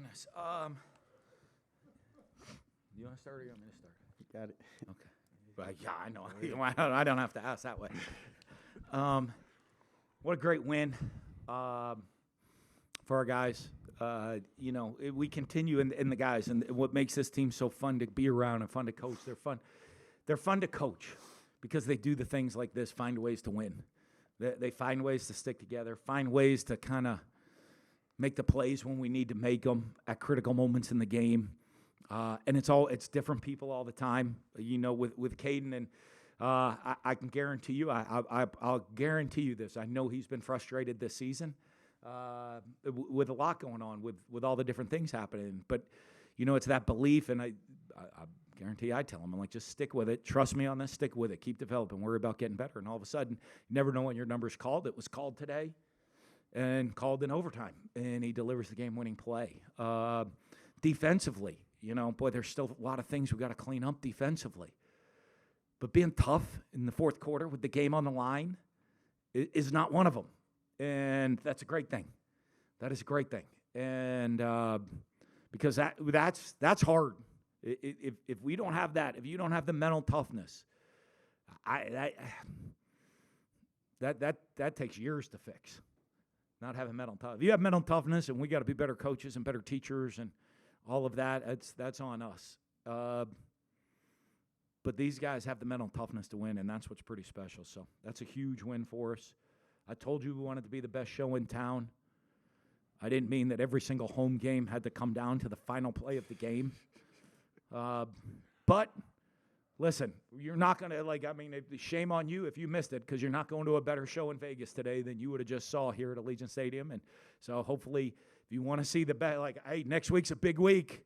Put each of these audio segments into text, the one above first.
goodness. You want to start or you want me to start? You got it. Okay. Well, yeah, I know. I don't have to ask that way. What a great win for our guys. We continue in the guys, and what makes this team so fun to be around and fun to coach. They're fun. They're fun to coach because they do the things like this, find ways to win. They find ways to stick together, find ways to kind of make the plays when we need to make them at critical moments in the game. And it's different people all the time. With Caden, and I can guarantee you, I'll guarantee you this. I know he's been frustrated this season with a lot going on, with all the different things happening. But it's that belief, and I guarantee I tell him, I'm like, just stick with it. Trust me on this. Stick with it. Keep developing. Worry about getting better. And all of a sudden, you never know when your number's called. It was called today, and called in overtime, and he delivers the game-winning play. Defensively. There's still a lot of things we've got to clean up defensively. But being tough in the fourth quarter with the game on the line is not one of them. And that's a great thing. That is a great thing. And because that's hard. If we don't have that, if you don't have the mental toughness, that takes years to fix. Not having mental toughness. If you have mental toughness, and we got to be better coaches and better teachers and all of that, that's on us. But these guys have the mental toughness to win, and that's what's pretty special. So that's a huge win for us. I told you we wanted to be the best show in town. I didn't mean that every single home game had to come down to the final play of the game. But listen, you're not going to, shame on you if you missed it, because you're not going to a better show in Vegas today than you would have just saw here at Allegiant Stadium. And so hopefully, if you want to see the best, hey, next week's a big week.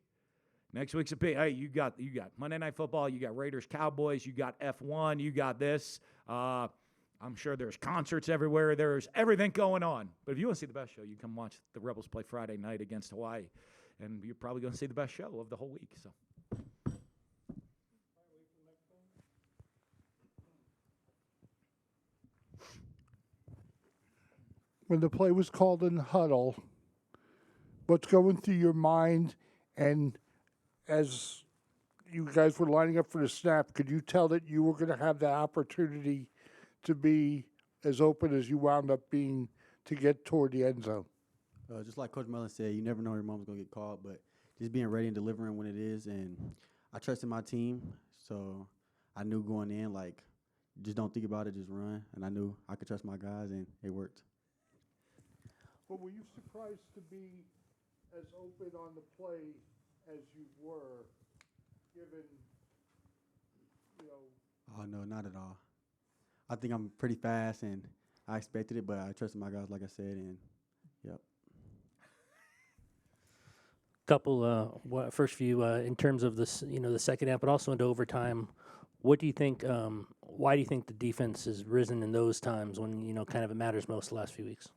Hey, you got Monday Night Football, you got Raiders, Cowboys, you got F1, you got this. I'm sure there's concerts everywhere. There's everything going on. But if you want to see the best show, you come watch the Rebels play Friday night against Hawaii. And you're probably going to see the best show of the whole week. So. When the play was called in the huddle, what's going through your mind? And as you guys were lining up for the snap, could you tell that you were going to have the opportunity to be as open as you wound up being to get toward the end zone? Just like Coach Mullen said, you never know your mom's going to get called, but just being ready and delivering when it is. And I trusted my team, so I knew going in, just don't think about it, just run. And I knew I could trust my guys, and it worked. Well, were you surprised to be as open on the play as you were, given, Oh, no, not at all. I think I'm pretty fast, and I expected it, but I trusted my guys, like I said, and, yep. First few in terms of this, the second half, but also into overtime. What do you think? Why do you think the defense has risen in those times when kind of it matters most the last few weeks?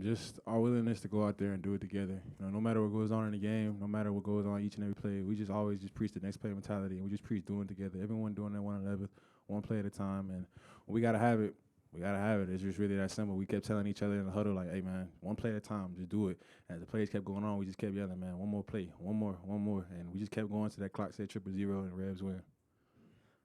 Just our willingness to go out there and do it together. No matter what goes on in the game, no matter what goes on each and every play, we just always just preach the next play mentality, and we just preach doing it together. Everyone doing it one another, one play at a time, and we gotta have it. We gotta have it. It's just really that simple. We kept telling each other in the huddle, hey man, one play at a time, just do it. And as the plays kept going on, we just kept yelling, man, one more play, one more, and we just kept going to that clock said 000 and Rebs win.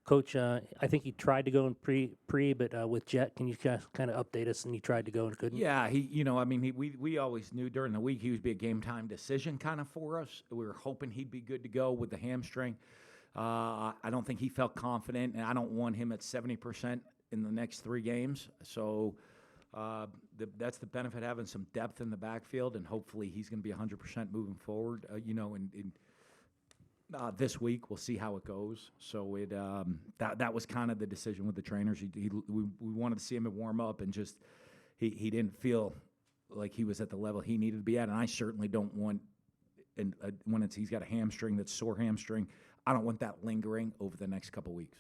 Coach, I think he tried to go in pre, but with Jet, can you kind of update us? And he tried to go and couldn't. Yeah, we always knew during the week he would be a game time decision kind of for us. We were hoping he'd be good to go with the hamstring. I don't think he felt confident, and I don't want him at 70% in the next 3 games. So that's the benefit of having some depth in the backfield, and hopefully he's going to be 100% moving forward. This week we'll see how it goes. So that was kind of the decision with the trainers. We wanted to see him at warm up, and just he didn't feel like he was at the level he needed to be at. And I certainly don't want, when he's got a hamstring that's sore hamstring, I don't want that lingering over the next couple weeks.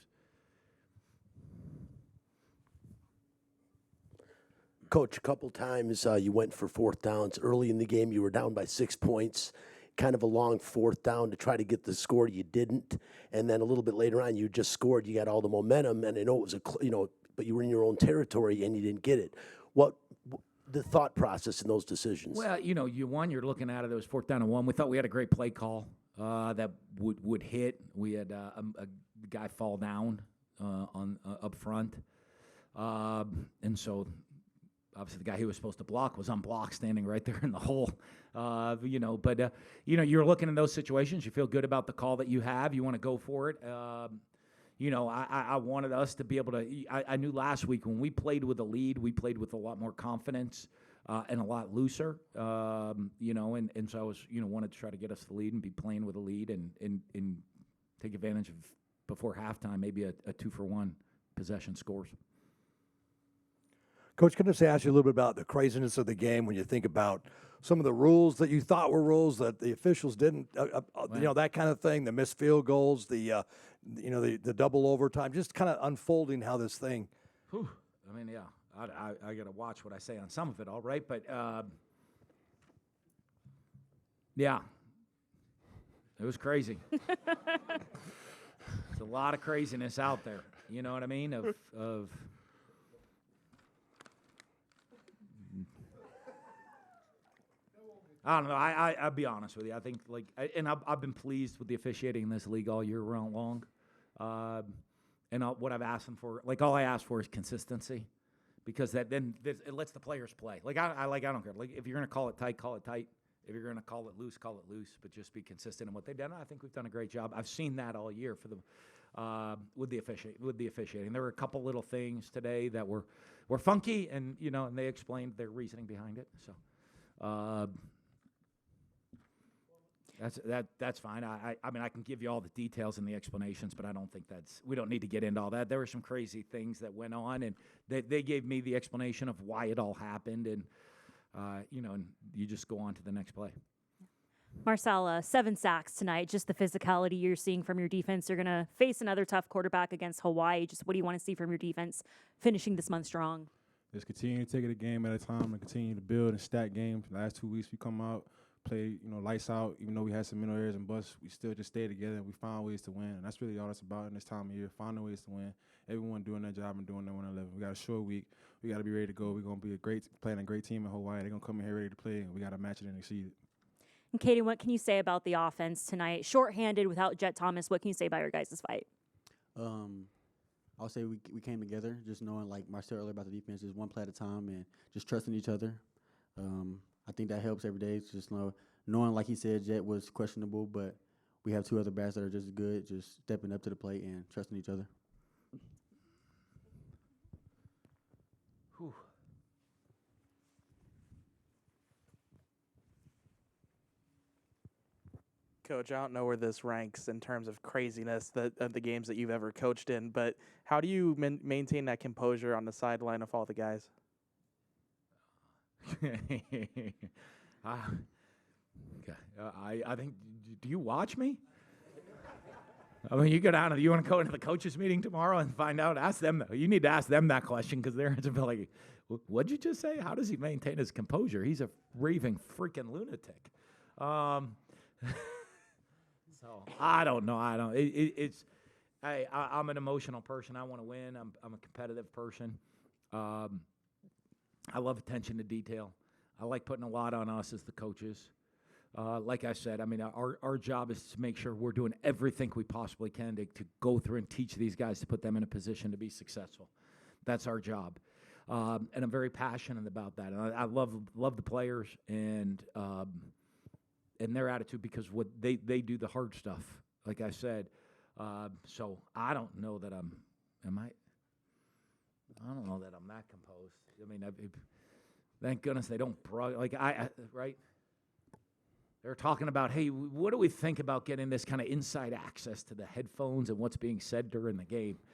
Coach, a couple times you went for fourth downs. Early in the game, you were down by 6 points. Kind of a long fourth down to try to get the score. You didn't. And then a little bit later on, you just scored. You got all the momentum. And I know it was but you were in your own territory and you didn't get it. What the thought process in those decisions? Well, you're looking at it. It was 4th down and 1. We thought we had a great play call that would hit. We had a guy fall down on up front, and so obviously the guy he was supposed to block was unblocked, standing right there in the hole. But you're looking in those situations. You feel good about the call that you have. You want to go for it. I wanted us to be able to. I knew last week when we played with a lead, we played with a lot more confidence and a lot looser. And so I was, wanted to try to get us the lead and be playing with a lead and take advantage of before halftime, maybe a 2-for-1 possession scores. Coach, can I just ask you a little bit about the craziness of the game when you think about some of the rules that you thought were rules that the officials didn't, that kind of thing, the missed field goals, the double overtime, just kind of unfolding how this thing. Whew. I mean, yeah, I got to watch what I say on some of it, all right, but yeah, it was crazy. There's a lot of craziness out there. You know what I mean? Of I don't know. I'll be honest with you. I think I've been pleased with the officiating in this league all year long. What I've asked them for, all I ask for is consistency, because then it lets the players play. I don't care. If you're gonna call it tight, call it tight. If you're gonna call it loose, but just be consistent in what they've done. I think we've done a great job. I've seen that all year for with the officiating. There were a couple little things today that were funky, and and they explained their reasoning behind it. So. That's fine. I mean, I can give you all the details and the explanations, but I don't think we don't need to get into all that. There were some crazy things that went on, and they gave me the explanation of why it all happened, and and you just go on to the next play. Marcel, 7 sacks tonight. Just the physicality you're seeing from your defense. You're going to face another tough quarterback against Hawaii. Just what do you want to see from your defense finishing this month strong? Just continue to take it a game at a time and continue to build and stack games. The last 2 weeks we come out, play, lights out. Even though we had some mental errors and busts, we still just stay together and we find ways to win. And that's really all it's about in this time of year, finding ways to win. Everyone doing their job and doing their 111. We got a short week. We got to be ready to go. We're going to be playing a great team in Hawaii. They're going to come in here ready to play, and we got to match it and exceed it. And Katie, what can you say about the offense tonight? Shorthanded without Jet Thomas, what can you say about your guys' fight? I'll say we came together, just knowing, like Marcel earlier about the defense, just one play at a time and just trusting each other. I think that helps every day. It's just knowing, like he said, Jet was questionable, but we have 2 other backs that are just as good, just stepping up to the plate and trusting each other. Whew. Coach, I don't know where this ranks in terms of craziness of the games that you've ever coached in, but how do you maintain that composure on the sideline of all the guys? I think. Do you watch me? I mean, you want to go into the coaches' meeting tomorrow and find out. Ask them. You need to ask them that question, because they're going to be like, "What'd you just say? How does he maintain his composure? He's a raving freaking lunatic." So I don't know. I don't. I'm an emotional person. I want to win. I'm a competitive person. I love attention to detail. I like putting a lot on us as the coaches. Like I said, I mean, our job is to make sure we're doing everything we possibly can to go through and teach these guys to put them in a position to be successful. That's our job. And I'm very passionate about that. And I love the players and their attitude, because what they do the hard stuff, like I said. So I don't know that I don't know that I'm that composed. I mean, thank goodness they don't right? They're talking about, hey, what do we think about getting this kind of inside access to the headphones and what's being said during the game? I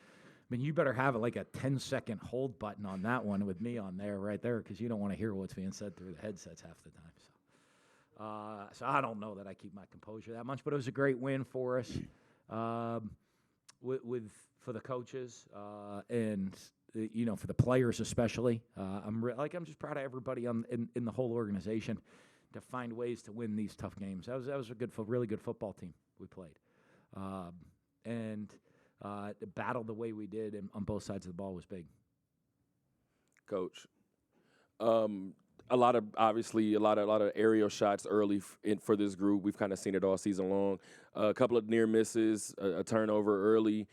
mean, you better have a 10-second hold button on that one with me on there, right there, because you don't want to hear what's being said through the headsets half the time. So I don't know that I keep my composure that much, but it was a great win for us, for the coaches and for the players especially. I'm just proud of everybody in the whole organization to find ways to win these tough games. That was a really good football team we played, and to battle the way we did on both sides of the ball was big. Coach, a lot of aerial shots early for this group. We've kind of seen it all season long. A couple of near misses, a turnover early.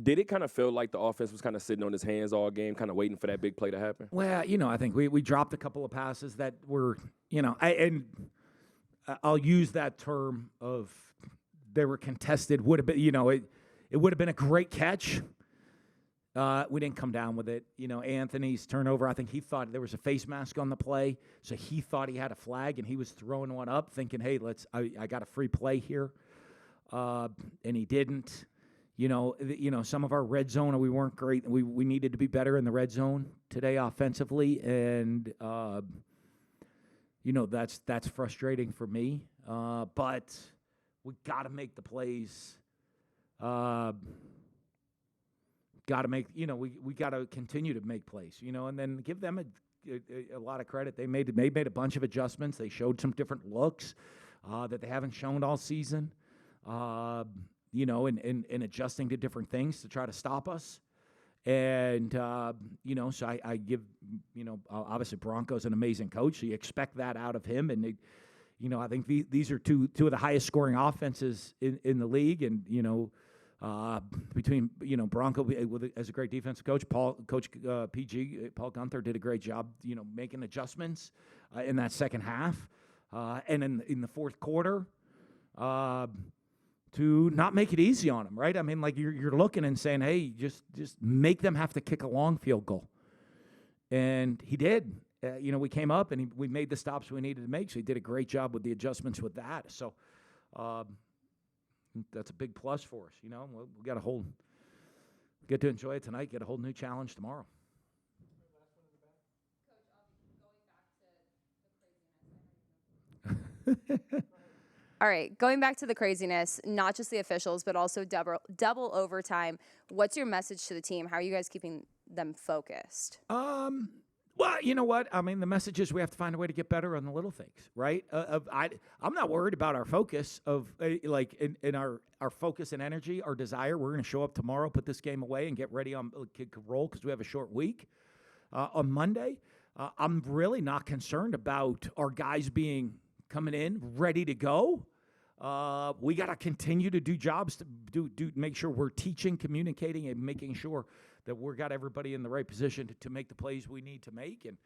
Did it kind of feel like the offense was kind of sitting on his hands all game, kind of waiting for that big play to happen? Well, I think we dropped a couple of passes that were, I'll use that term of they were contested. Would have been, it would have been a great catch. We didn't come down with it. Anthony's turnover, I think he thought there was a face mask on the play, so he thought he had a flag, and he was throwing one up thinking, hey, I got a free play here, and he didn't. Some of our red zone, we weren't great. We needed to be better in the red zone today offensively, and that's frustrating for me. But we got to make the plays. Got to make, we got to continue to make plays, and then give them a lot of credit. They made a bunch of adjustments. They showed some different looks that they haven't shown all season. And adjusting to different things to try to stop us. And, so I give, obviously Bronco's an amazing coach, so you expect that out of him. And, I think these are two of the highest scoring offenses in the league. And, between, Bronco as a great defensive coach, Paul Gunther did a great job, making adjustments in that second half. And in the fourth quarter, to not make it easy on them, right? I mean, like you're looking and saying, hey, just make them have to kick a long field goal. And he did. We came up and we made the stops we needed to make, so he did a great job with the adjustments with that. So that's a big plus for us, we got get to enjoy it tonight, get a whole new challenge tomorrow. All right, going back to the craziness, not just the officials, but also double overtime. What's your message to the team? How are you guys keeping them focused? Well, you know what? I mean, the message is we have to find a way to get better on the little things, right? I'm not worried about our focus of in our focus and energy, our desire. We're going to show up tomorrow, put this game away, and get ready on kick roll because we have a short week on Monday. I'm really not concerned about our guys coming in ready to go. We got to continue to do jobs to make sure we're teaching, communicating, and making sure that we've got everybody in the right position to make the plays we need to make. And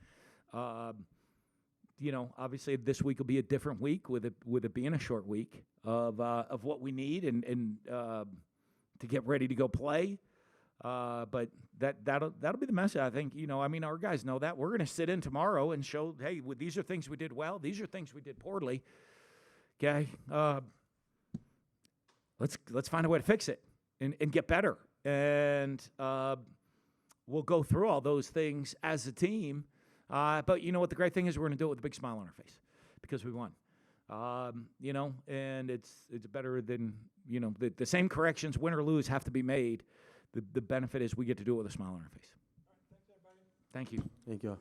obviously this week will be a different week with it being a short week of what we need and to get ready to go play. But that'll be the message. I think, our guys know that. We're going to sit in tomorrow and show, hey, these are things we did well. These are things we did poorly. Okay. Let's find a way to fix it and get better. And we'll go through all those things as a team. But you know what the great thing is? We're going to do it with a big smile on our face because we won. And it's better than, the same corrections, win or lose, have to be made. The benefit is we get to do it with a smile on our face. Thanks, everybody. Thank you. Thank you.